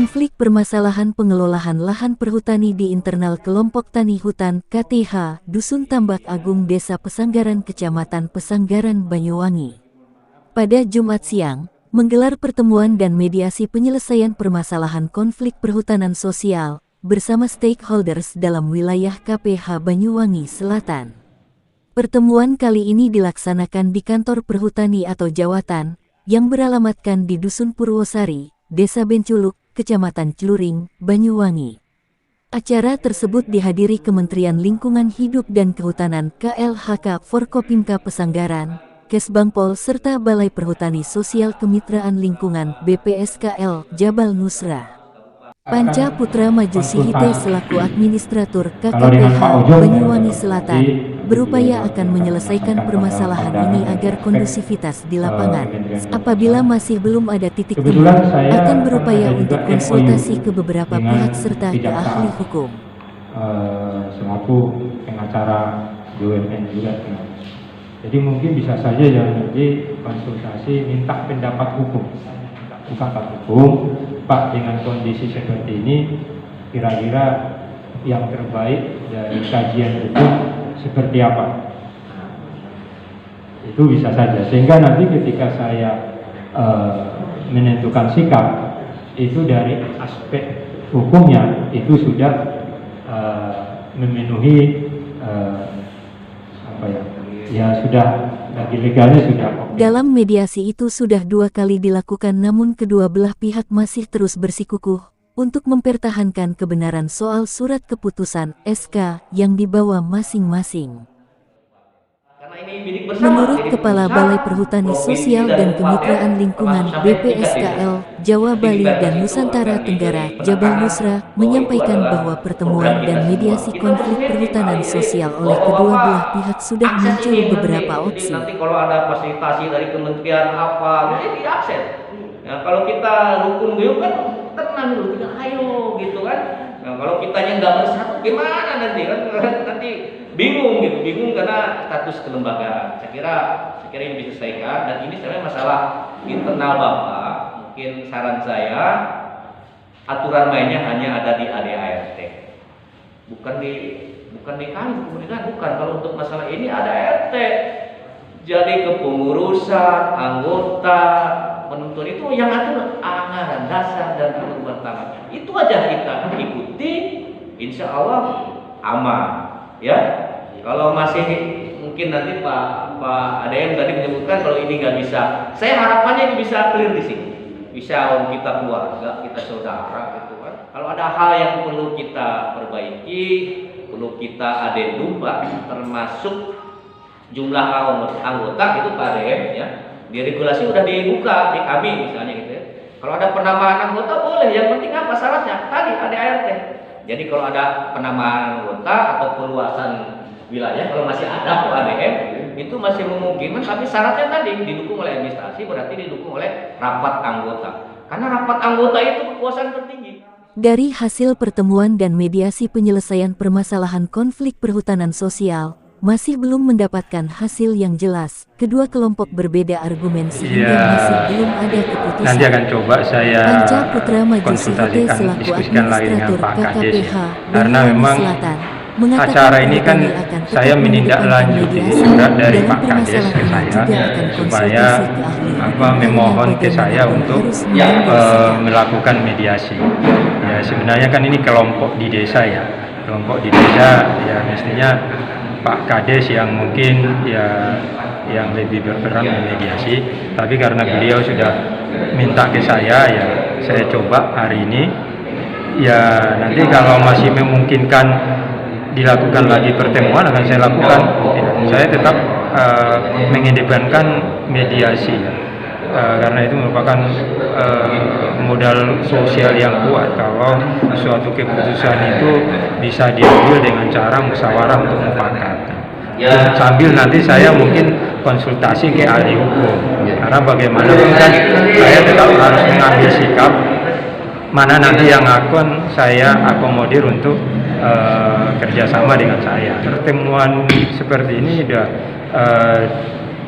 Konflik permasalahan pengelolaan lahan perhutani di internal kelompok tani hutan KTH Dusun Tambak Agung Desa Pesanggaran Kecamatan Pesanggaran Banyuwangi. Pada Jumat siang, menggelar pertemuan dan mediasi penyelesaian permasalahan konflik perhutanan sosial bersama stakeholders dalam wilayah KPH Banyuwangi Selatan. Pertemuan kali ini dilaksanakan di kantor perhutani atau jawatan yang beralamatkan di Dusun Purwosari, Desa Benculuk, Kecamatan Celuring, Banyuwangi. Acara tersebut dihadiri Kementerian Lingkungan Hidup dan Kehutanan KLHK Forkopimka Pesanggaran, Kesbangpol serta Balai Perhutani Sosial Kemitraan Lingkungan BPSKL Jabal Nusra. Panca Putra Maju Sihite selaku Administratur KKPH Banyuwangi Selatan berupaya akan menyelesaikan permasalahan ini agar kondusivitas di lapangan. Apabila masih belum ada titik temu, akan berupaya untuk konsultasi ke beberapa pihak serta ke ahli hukum. Selaku pengacara BUMN juga. Jadi mungkin bisa saja ya nanti konsultasi minta pendapat hukum. Pak, dengan kondisi seperti ini kira-kira yang terbaik dari kajian hukum seperti apa? Itu bisa saja, sehingga nanti ketika saya menentukan sikap itu dari aspek hukumnya itu sudah memenuhi sudah bagi legalnya sudah. Dalam mediasi itu sudah 2 kali dilakukan, namun kedua belah pihak masih terus bersikukuh untuk mempertahankan kebenaran soal surat keputusan SK yang dibawa masing-masing. Menurut Kepala Balai Perhutani Sosial dan Kemitraan Lingkungan BPSKL Jawa Bali dan Nusantara Tenggara Jabal Nusra menyampaikan bahwa pertemuan dan mediasi konflik perhutanan sosial oleh kedua belah pihak sudah muncul beberapa opsi. Nanti kalau ada fasilitasi dari kementerian apa, jadi diakses. Nah, kalau kita rukun guyup kan tenang dulu, kita ayo gitu kan. Nah, kalau kitanya nggak bersatu gimana nanti kan? Nanti bingung karena status kelembagaan. Saya kira ini bisa diselesaikan, dan ini sebenarnya masalah internal Bapak. Mungkin saran saya aturan mainnya hanya ada di ADART, bukan di kami kemudian bukan. Kalau untuk masalah ini ada ART, jadi kepengurusan anggota penuntut itu yang atur anggaran dasar dan penurunan tangan. Itu aja kita ikuti, insya Allah aman ya. Kalau masih mungkin nanti Pak ada yang tadi menyebutkan kalau ini nggak bisa, saya harapannya ini bisa clear di sini, bisa kita keluarga, kita saudara gitu kan. Kalau ada hal yang perlu kita perbaiki, perlu kita adendum Pak, termasuk jumlah anggota itu Pak ADM ya, di regulasi udah dibuka di kami misalnya gitu ya. Kalau ada penambahan anggota boleh, yang penting apa syaratnya? Tadi ada ART. Jadi kalau ada penambahan anggota atau perluasan wilayah, kalau masih ada ADM itu masih memungkinkan, tapi syaratnya tadi didukung oleh administrasi, berarti didukung oleh rapat anggota. Karena rapat anggota itu kekuasaan tertinggi. Dari hasil pertemuan dan mediasi penyelesaian permasalahan konflik perhutanan sosial, masih belum mendapatkan hasil yang jelas. Kedua kelompok berbeda argumen sehingga masih belum ada keputusan. Nanti akan coba saya Panca Putra Maju Sihite selaku Administratur KKPH Banyuwangi Selatan mengatakan acara ini kan saya menindaklanjuti surat dari Pak Kades ke saya supaya memohon ke saya untuk melakukan mediasi. Ya sebenarnya kan ini kelompok di desa ya, ya mestinya Pak Kades yang mungkin ya yang lebih berperan memediasi, tapi karena beliau sudah minta ke saya ya saya coba hari ini. Ya nanti kalau masih memungkinkan dilakukan lagi pertemuan akan saya lakukan. Saya tetap mengedepankan mediasi karena itu merupakan modal sosial yang kuat. Kalau suatu keputusan itu bisa diambil dengan cara musyawarah untuk mufakat. Sambil nanti saya mungkin konsultasi ke ahli hukum, karena bagaimanapun kan saya tetap harus mengambil sikap mana nanti yang akan saya akomodir untuk kerjasama dengan saya. Pertemuan seperti ini sudah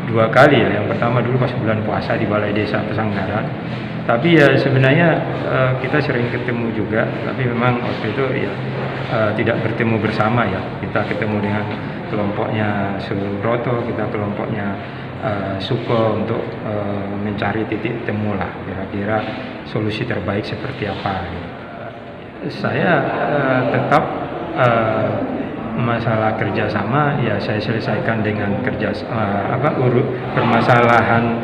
2 kali ya. Yang pertama dulu pas bulan puasa di Balai Desa Pesanggaran, Tapi ya sebenarnya kita sering ketemu juga, tapi memang waktu itu ya tidak bertemu bersama ya. Kita ketemu dengan kelompoknya Suroto, kita kelompoknya Suko untuk mencari titik temu lah, kira-kira solusi terbaik seperti apa. Saya tetap masalah kerjasama ya saya selesaikan dengan permasalahan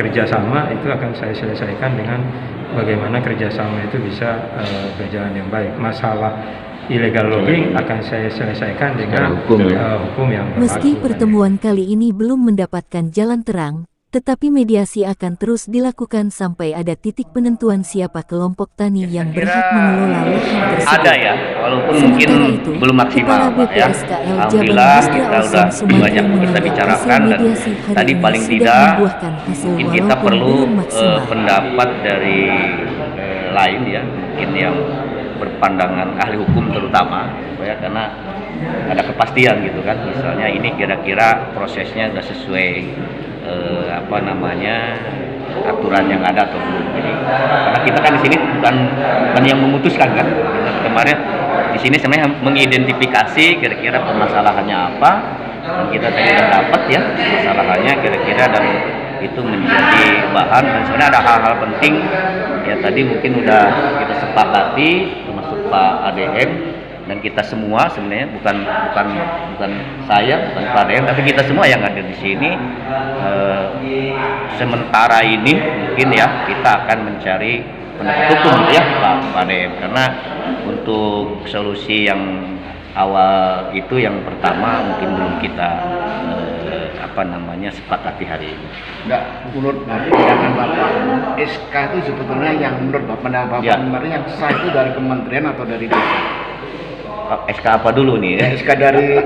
kerjasama itu akan saya selesaikan dengan bagaimana kerjasama itu bisa berjalan yang baik. Masalah illegal logging akan saya selesaikan dengan hukum yang berlaku. Meski pertemuan kali ini belum mendapatkan jalan terang, tetapi mediasi akan terus dilakukan sampai ada titik penentuan siapa kelompok tani yang berhak mengelola lahan tersebut. Ada ya, walaupun mungkin itu, belum maksimal Kepala Pak ya. BPSKL Alhamdulillah Jabar kita Musra udah Osman banyak kita menganggap bicarakan hasil dan mediasi hari tadi ini paling sudah tidak membuahkan hasil mungkin kita walaupun perlu belum maksimal. pendapat dari lain ya, mungkin yang berpandangan ahli hukum terutama ya, karena ada kepastian gitu kan, misalnya ini kira-kira prosesnya sudah sesuai aturan yang ada atau belum. Jadi karena kita kan di sini bukan yang memutuskan kan. Kemarin di sini sebenarnya mengidentifikasi kira-kira permasalahannya apa, dan kita tadi sudah dapat ya permasalahannya kira-kira, dan itu menjadi bahan, dan sebenarnya ada hal-hal penting ya tadi mungkin udah kita sepakati termasuk Pak ADM dan kita semua, sebenarnya bukan saya, bukan Pak ADM, tapi kita semua yang ada di sini. Sementara ini mungkin ya kita akan mencari pendapat hukum ya Pak ADM, karena untuk solusi yang awal itu yang pertama mungkin belum kita sepakati hari ini. Enggak, menurut Bapak, pandangan Bapak, SK itu sebetulnya yang menurut Bapak Bapak Ya. kemarin yang sah itu dari kementerian atau dari desa? SK apa dulu nih ya? SK dari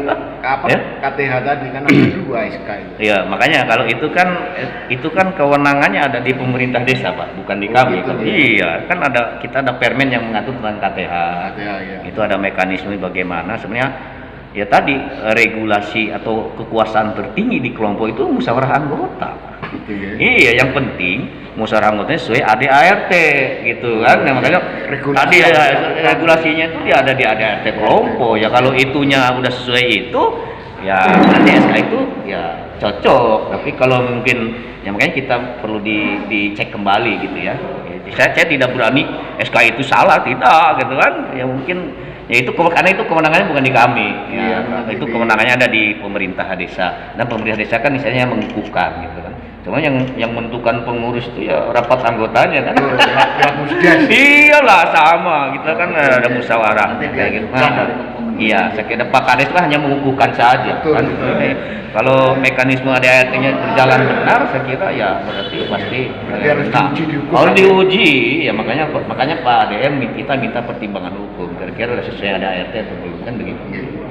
apa? Ya? KTH tadi kan ada 2 SK itu. Iya, makanya kalau itu kan kewenangannya ada di pemerintah desa Pak, bukan di kami. Gitu, Iya, kan kita ada permen yang mengatur tentang KTH. KTH ya. Itu ada mekanisme bagaimana sebenarnya ya tadi regulasi atau kekuasaan tertinggi di kelompok itu musyawarah anggota. Gitu ya. Iya, yang penting musyawarah anggotanya sesuai ADART gitu kan. Nah, makanya Regulasi tadi regulasinya itu dia ada di ADART kelompok. Ya kalau itunya udah sesuai itu, ya nanti SK itu ya cocok. Tapi kalau mungkin ya makanya kita perlu dicek kembali gitu ya. Saya tidak berani SK itu salah, tidak gitu kan. Ya mungkin ya itu karena itu kewenangannya bukan di kami. Ya, itu kewenangannya ada di pemerintah desa, dan pemerintah desa kan misalnya mengukuhkan gitu kan. Cuma yang menentukan pengurus itu ya rapat anggotanya kan. Iyalah sama, kita kan ada musyawarah kayak gitu. Iya, saya kira Pak Kades itu hanya mengukuhkan saja kan. Kalau mekanisme ADART-nya berjalan benar, saya kira ya berarti pasti harus diuji di hukum. harus diuji ya, makanya Pak ADM kita minta pertimbangan hukum kira-kira sudah sesuai ADART atau belum kan begitu.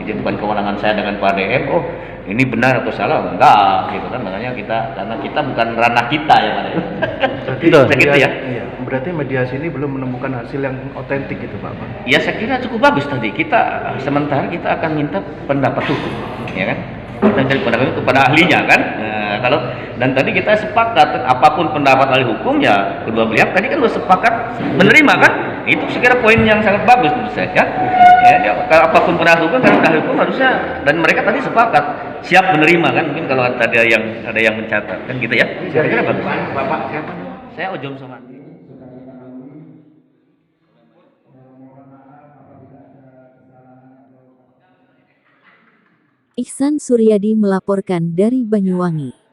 Jadi bukan kewenangan saya dengan Pak ADM, oh ini benar atau salah, enggak gitu kan, makanya karena kita bukan ranah kita ya Pak ADM. Gitu ya. Iya, berarti mediasi ini belum menemukan hasil yang otentik gitu Pak. Ya saya kira cukup bagus tadi. Sementara kita akan minta pendapat hukum, ya kan? Kita cari pendapat kepada ahlinya kan. Dan tadi kita sepakat apapun pendapat ahli hukum ya kedua belah tadi kan sudah sepakat menerima kan? Itu saya kira poin yang sangat bagus menurut saya kan. Ya, kalau apapun pendapat hukum kan ahli hukum harusnya, dan mereka tadi sepakat siap menerima kan. Mungkin kalau tadi ada yang mencatat kan gitu ya. Saya kira bagus. Bapak siapa? Saya Ojom Somad. Ihsan Suryadi melaporkan dari Banyuwangi.